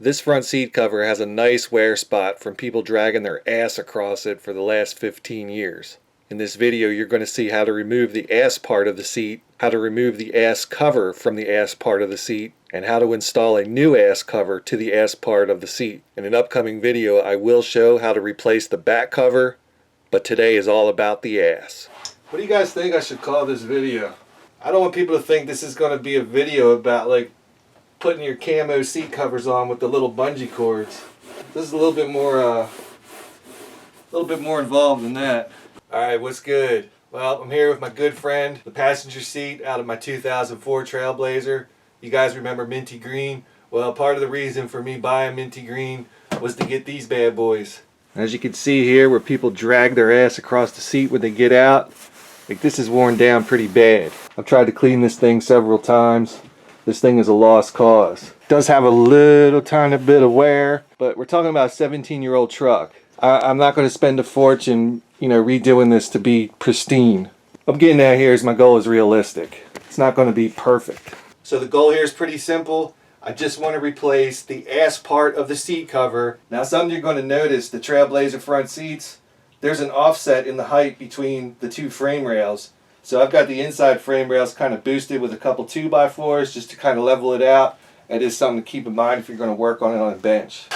This front seat cover has a nice wear spot from people dragging their ass across it for the last 15 years. In this video you're going to see how to remove the ass part of the seat, how to remove the ass cover from the ass part of the seat, and how to install a new ass cover to the ass part of the seat. In an upcoming video I will show how to replace the back cover, but today is all about the ass. What do you guys think I should call this video? I don't want people to think this is going to be a video about like putting your camo seat covers on with the little bungee cords. This is a little bit more involved than that. Alright, what's good? Well, I'm here with my good friend, the passenger seat out of my 2004 Trailblazer. You guys remember minty green? Well, part of the reason for me buying minty green was to get these bad boys. As you can see here, where people drag their ass across the seat when they get out, like this is worn down pretty bad. I've tried to clean this thing several times. This thing is a lost cause. It does have a little tiny bit of wear, but we're talking about a 17-year-old truck. I'm not going to spend a fortune, redoing this to be pristine. What I'm getting at here is my goal is realistic. It's not going to be perfect. So the goal here is pretty simple. I just want to replace the ass part of the seat cover. Now something you're going to notice, the Trailblazer front seats, there's an offset in the height between the two frame rails. So I've got the inside frame rails kind of boosted with a couple 2x4s just to kind of level it out. It is something to keep in mind if you're going to work on it on a bench.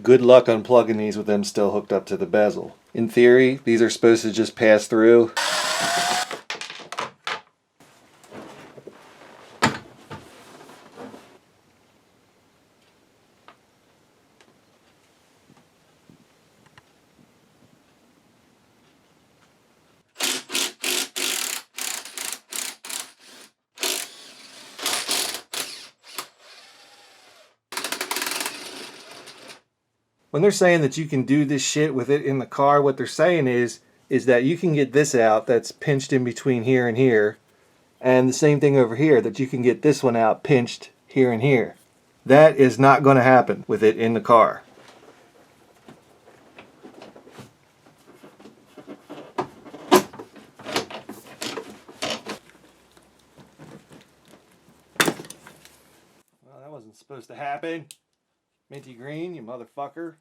Good luck unplugging these with them still hooked up to the bezel. In theory, these are supposed to just pass through. When they're saying that you can do this shit with it in the car, what they're saying is that you can get this out that's pinched in between here and here, and the same thing over here, that you can get this one out pinched here and here. That is not going to happen with it in the car. Well, that wasn't supposed to happen. Minty green, you motherfucker.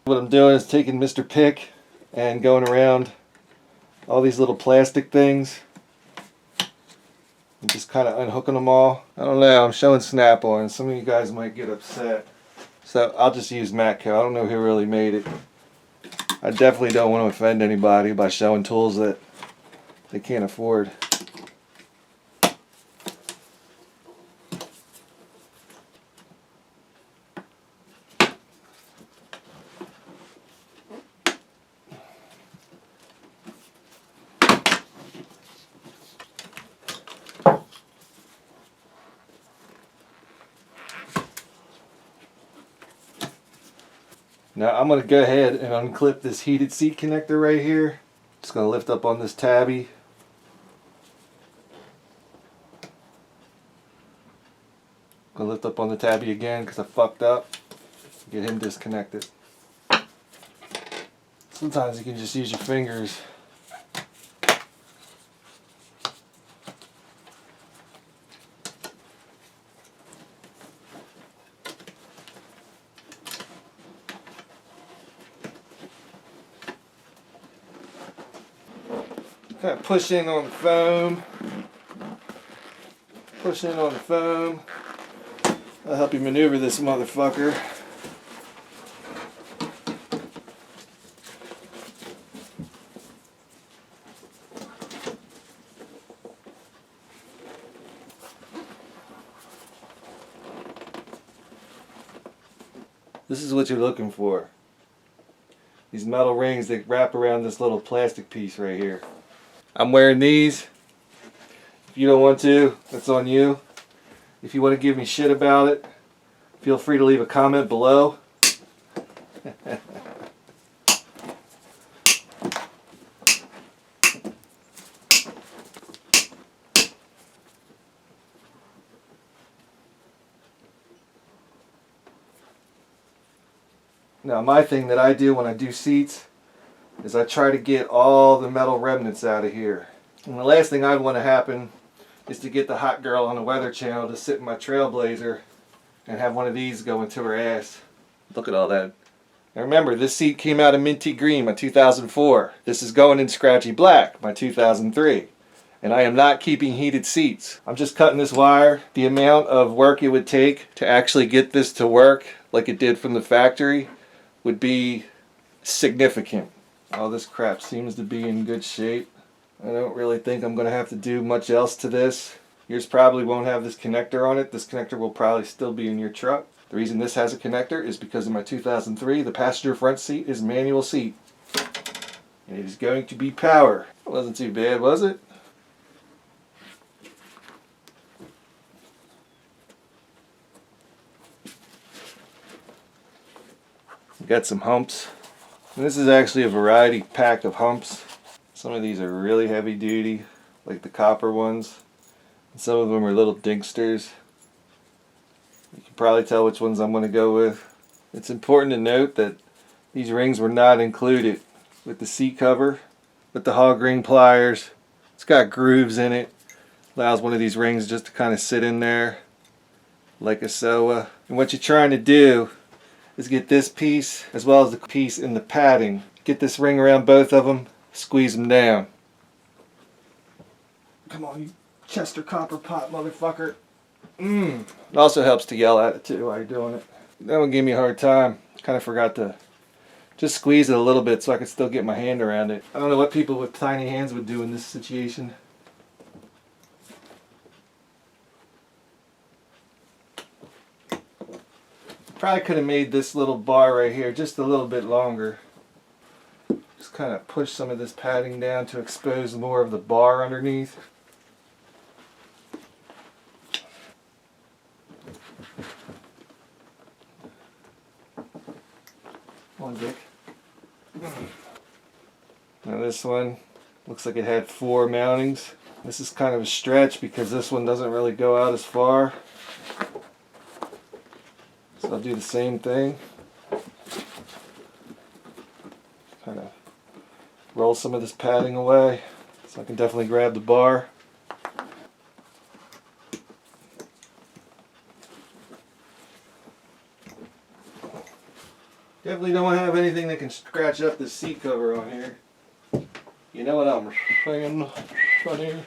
What I'm doing is taking Mr. Pick and going around all these little plastic things and just kind of unhooking them all. I don't know, I'm showing snap-on. Some of you guys might get upset. So I'll just use Matco. I don't know who really made it. I definitely don't want to offend anybody by showing tools that they can't afford. Now I'm going to go ahead and unclip this heated seat connector right here. Just going to lift up on this tabby. Going to lift up on the tabby again because I fucked up. Get him disconnected. Sometimes you can just use your fingers. Kind of push in on the foam. Push in on the foam. I'll help you maneuver this motherfucker. This is what you're looking for. These metal rings that wrap around this little plastic piece right here. I'm wearing these. If you don't want to, that's on you. If you want to give me shit about it, feel free to leave a comment below. Now my thing that I do when I do seats is I try to get all the metal remnants out of here. And the last thing I'd want to happen is to get the hot girl on the Weather Channel to sit in my Trailblazer and have one of these go into her ass. Look at all that. Now remember, this seat came out in minty green, my 2004. This is going in scratchy black, my 2003. And I am not keeping heated seats. I'm just cutting this wire. The amount of work it would take to actually get this to work like it did from the factory would be significant. All this crap seems to be in good shape. I don't really think I'm going to have to do much else to this. Yours probably won't have this connector on it. This connector will probably still be in your truck. The reason this has a connector is because in my 2003, the passenger front seat is manual seat. And it is going to be power. It wasn't too bad, was it? We got some humps. And this is actually a variety pack of humps. Some of these are really heavy duty, like the copper ones. And some of them are little dinksters. You can probably tell which ones I'm going to go with. It's important to note that these rings were not included with the seat cover, with the hog ring pliers. It's got grooves in it. Allows one of these rings just to kind of sit in there like a SOA. And what you're trying to do is get this piece as well as the piece in the padding. Get this ring around both of them, squeeze them down. Come on, you Chester copper pot motherfucker. It also helps to yell at it too while you're doing it. That one gave me a hard time. Kind of forgot to just squeeze it a little bit so I could still get my hand around it. I don't know what people with tiny hands would do in this situation. Probably could have made this little bar right here just a little bit longer. Just kind of push some of this padding down to expose more of the bar underneath. Come on, Dick. Now this one looks like it had 4 mountings. This is kind of a stretch because this one doesn't really go out as far. So I'll do the same thing. Kind of roll some of this padding away so I can definitely grab the bar. Definitely don't want to have anything that can scratch up the seat cover on here. You know what I'm saying on here?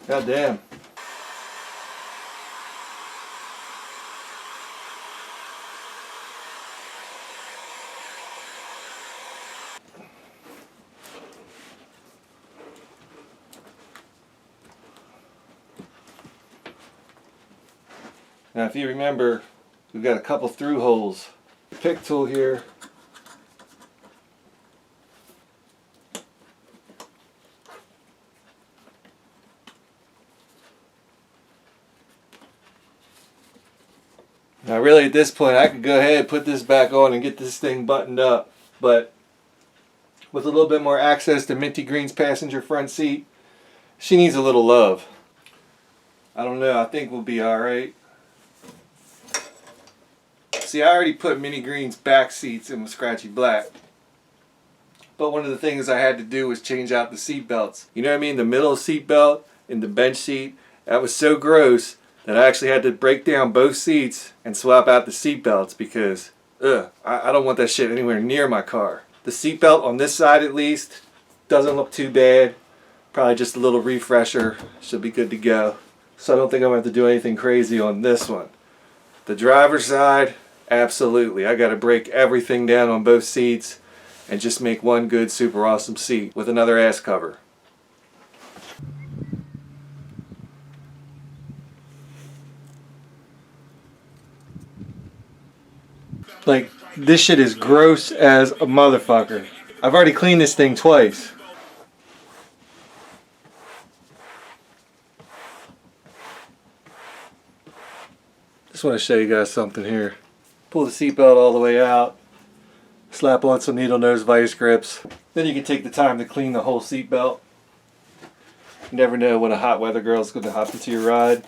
God damn. Now if you remember, we've got a couple through holes. The pick tool here. Now really at this point I could go ahead and put this back on and get this thing buttoned up, but with a little bit more access to Minty Green's passenger front seat, she needs a little love. I don't know, I think we'll be alright. See, I already put Minty Green's back seats in with Scratchy Black. But one of the things I had to do was change out the seat belts. You know what I mean? The middle seat belt and the bench seat, that was so gross that I actually had to break down both seats and swap out the seat belts because, I don't want that shit anywhere near my car. The seat belt on this side at least doesn't look too bad. Probably just a little refresher, should be good to go. So I don't think I'm going to have to do anything crazy on this one. The driver's side, absolutely. I got to break everything down on both seats and just make one good super awesome seat with another ass cover. Like, this shit is gross as a motherfucker. I've already cleaned this thing twice. Just want to show you guys something here. Pull the seatbelt all the way out. Slap on some needle nose vice grips. Then you can take the time to clean the whole seatbelt. You never know when a hot weather girl is going to hop into your ride.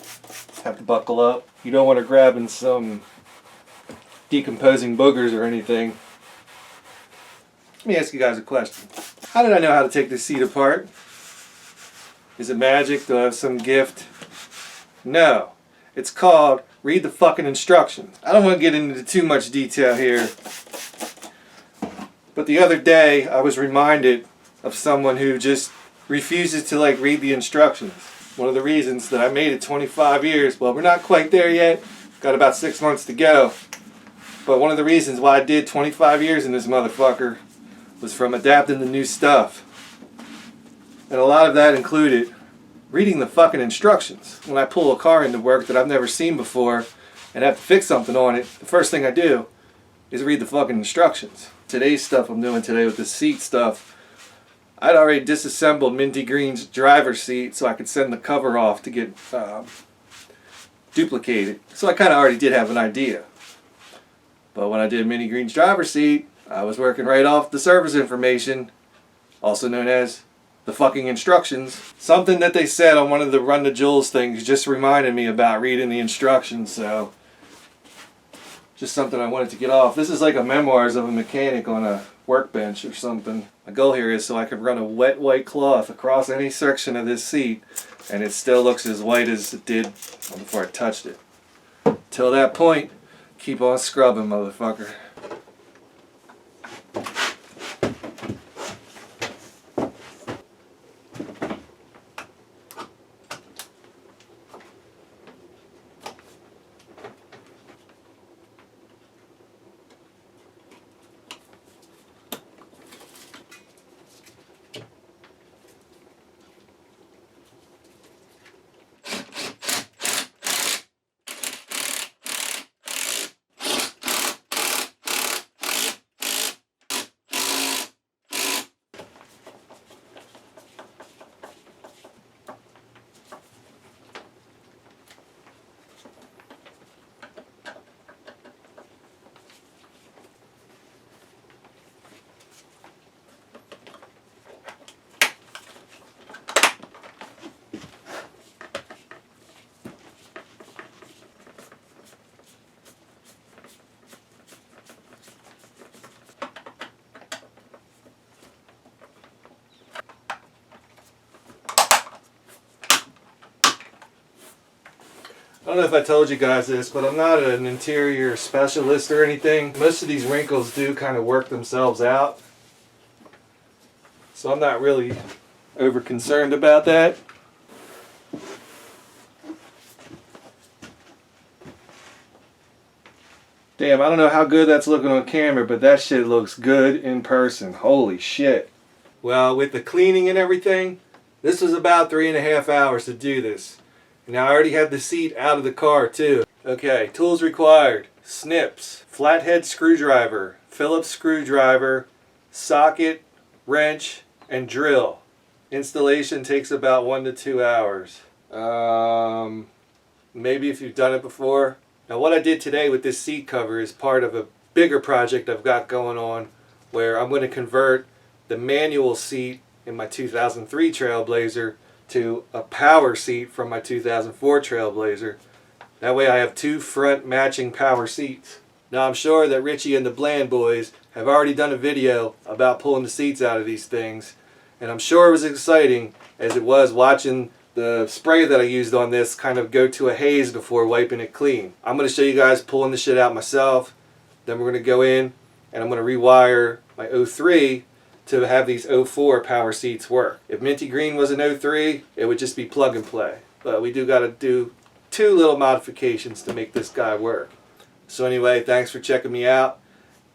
Have to buckle up. You don't want her grabbing some decomposing boogers or anything. Let me ask you guys a question. How did I know how to take this seat apart? Is it magic? Do I have some gift? No. It's called read the fucking instructions. I don't want to get into too much detail here. But the other day I was reminded of someone who just refuses to read the instructions. One of the reasons that I made it 25 years, well, we're not quite there yet. Got about 6 months to go. But one of the reasons why I did 25 years in this motherfucker was from adapting to new stuff. And a lot of that included reading the fucking instructions. When I pull a car into work that I've never seen before and have to fix something on it, the first thing I do is read the fucking instructions. Today's stuff I'm doing today with the seat stuff, I'd already disassembled Minty Green's driver's seat so I could send the cover off to get duplicated. So I kind of already did have an idea. But when I did Minty Green's driver's seat, I was working right off the service information, also known as the fucking instructions. Something that they said on one of the Run the Jewels things just reminded me about reading the instructions, so just something I wanted to get off. This is like a memoirs of a mechanic on a workbench or something. My goal here is so I could run a wet white cloth across any section of this seat and it still looks as white as it did before I touched it. Till that point, keep on scrubbing, motherfucker. I don't know if I told you guys this, but I'm not an interior specialist or anything. Most of these wrinkles do kind of work themselves out. So I'm not really over concerned about that. Damn, I don't know how good that's looking on camera, but that shit looks good in person. Holy shit. Well, with the cleaning and everything, this was about 3.5 hours to do this. Now I already had the seat out of the car too. Okay, tools required. Snips, flathead screwdriver, Phillips screwdriver, socket, wrench, and drill. Installation takes about 1 to 2 hours. Maybe if you've done it before. Now what I did today with this seat cover is part of a bigger project I've got going on where I'm going to convert the manual seat in my 2003 Trailblazer to a power seat from my 2004 Trailblazer. That way I have 2 front matching power seats. Now I'm sure that Richie and the Bland Boys have already done a video about pulling the seats out of these things, and I'm sure it was exciting as it was watching the spray that I used on this kind of go to a haze before wiping it clean. I'm going to show you guys pulling the shit out myself. Then we're going to go in and I'm going to rewire my 03 to have these 04 power seats work. If Minty Green was an 03, it would just be plug and play. But we do got to do 2 little modifications to make this guy work. So anyway, thanks for checking me out.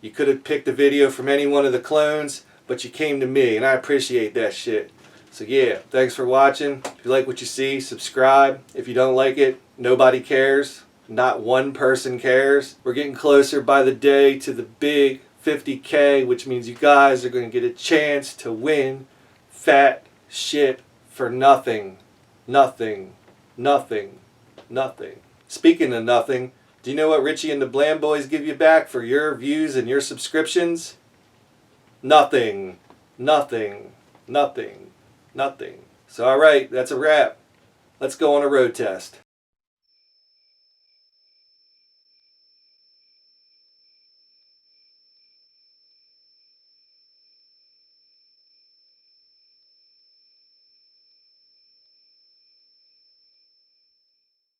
You could have picked a video from any one of the clones, but you came to me, and I appreciate that shit. So yeah, thanks for watching. If you like what you see, subscribe. If you don't like it, nobody cares. Not one person cares. We're getting closer by the day to the big 50K, which means you guys are going to get a chance to win fat shit for nothing. Nothing. Nothing. Nothing. Speaking of nothing, do you know what Richie and the Bland Boys give you back for your views and your subscriptions? Nothing. Nothing. Nothing. Nothing. So alright, that's a wrap. Let's go on a road test.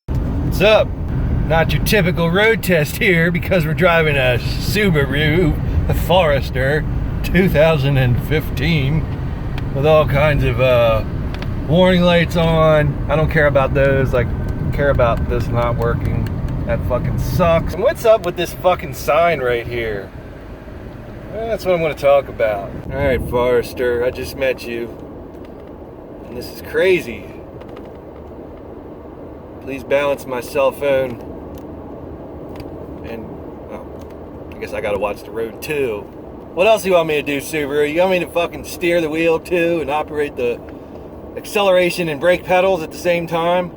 What's up? Not your typical road test here because we're driving a Subaru Forester 2015 with all kinds of warning lights on. I don't care about those. I care about this not working. That fucking sucks. And what's up with this fucking sign right here? Well, that's what I'm going to talk about. Alright, Forester, I just met you. And this is crazy. Please balance my cell phone. And, well, I guess I gotta watch the road too. What else do you want me to do, Subaru? You want me to fucking steer the wheel too and operate the acceleration and brake pedals at the same time?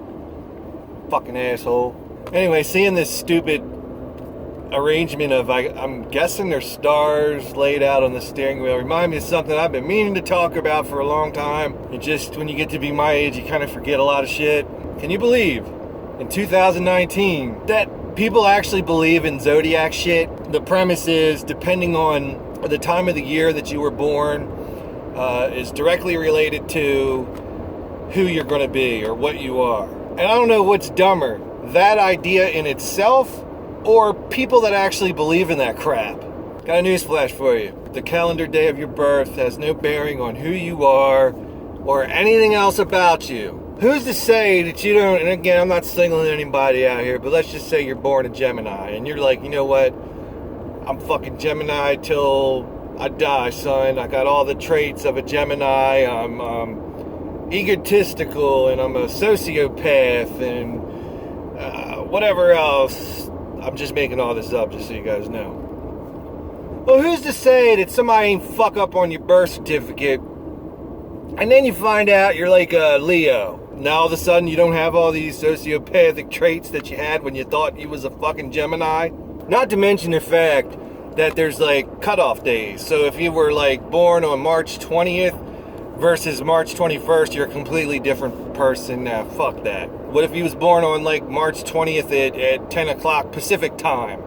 Fucking asshole. Anyway, seeing this stupid arrangement of, I'm guessing there's stars laid out on the steering wheel remind me of something I've been meaning to talk about for a long time. And just when you get to be my age, you kind of forget a lot of shit. Can you believe in 2019 that people actually believe in zodiac shit? The premise is, depending on the time of the year that you were born, is directly related to who you're going to be or what you are. And I don't know what's dumber, that idea in itself or people that actually believe in that crap. Got a newsflash for you. The calendar day of your birth has no bearing on who you are or anything else about you. Who's to say that you don't, and again, I'm not singling anybody out here, but let's just say you're born a Gemini and you're like, you know what? I'm fucking Gemini till I die, son. I got all the traits of a Gemini. I'm egotistical and I'm a sociopath and whatever else. I'm just making all this up just so you guys know. Well, who's to say that somebody ain't fuck up on your birth certificate and then you find out you're like a Leo. Now all of a sudden you don't have all these sociopathic traits that you had when you thought you was a fucking Gemini. Not to mention the fact that there's like cutoff days. So if you were like born on March 20th versus March 21st, you're a completely different person. Nah, fuck that. What if he was born on like March 20th at 10 o'clock Pacific time?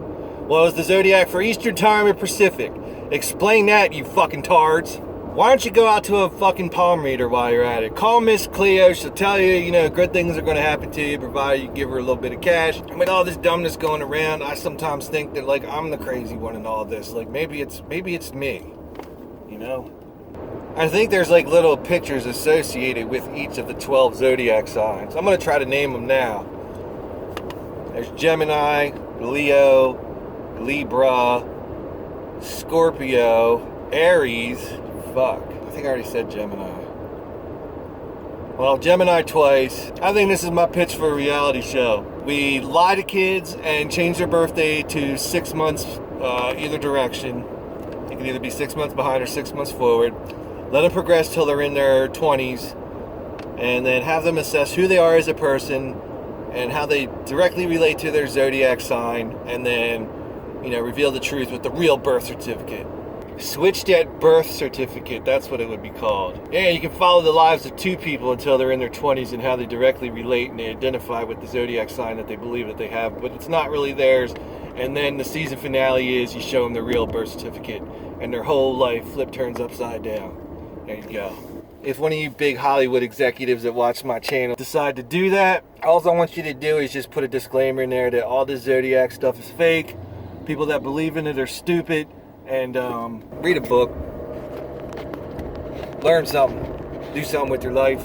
Well, is the zodiac for Eastern time or Pacific? Explain that, you fucking tards. Why don't you go out to a fucking palm reader while you're at it? Call Miss Cleo, she'll tell you, you know, good things are going to happen to you, provided you give her a little bit of cash. And with all this dumbness going around, I sometimes think that, like, I'm the crazy one in all this. Like, maybe it's me, you know? I think there's, like, little pictures associated with each of the 12 zodiac signs. I'm going to try to name them now. There's Gemini, Leo, Libra, Scorpio, Aries. Fuck, I think I already said Gemini. Well, Gemini twice. I think this is my pitch for a reality show. We lie to kids and change their birthday to 6 months either direction. It can either be 6 months behind or 6 months forward. Let them progress till they're in their 20s, and then have them assess who they are as a person and how they directly relate to their zodiac sign, and then, you know, reveal the truth with the real birth certificate. Switched at birth certificate, that's what it would be called. And you can follow the lives of two people until they're in their 20s and how they directly relate and they identify with the zodiac sign that they believe that they have, but it's not really theirs. And then the season finale is you show them the real birth certificate and their whole life turns upside down. There you go. If one of you big Hollywood executives that watch my channel decide to do that, all I want you to do is just put a disclaimer in there that all this zodiac stuff is fake. People that believe in it are stupid. And read a book, learn something, do something with your life.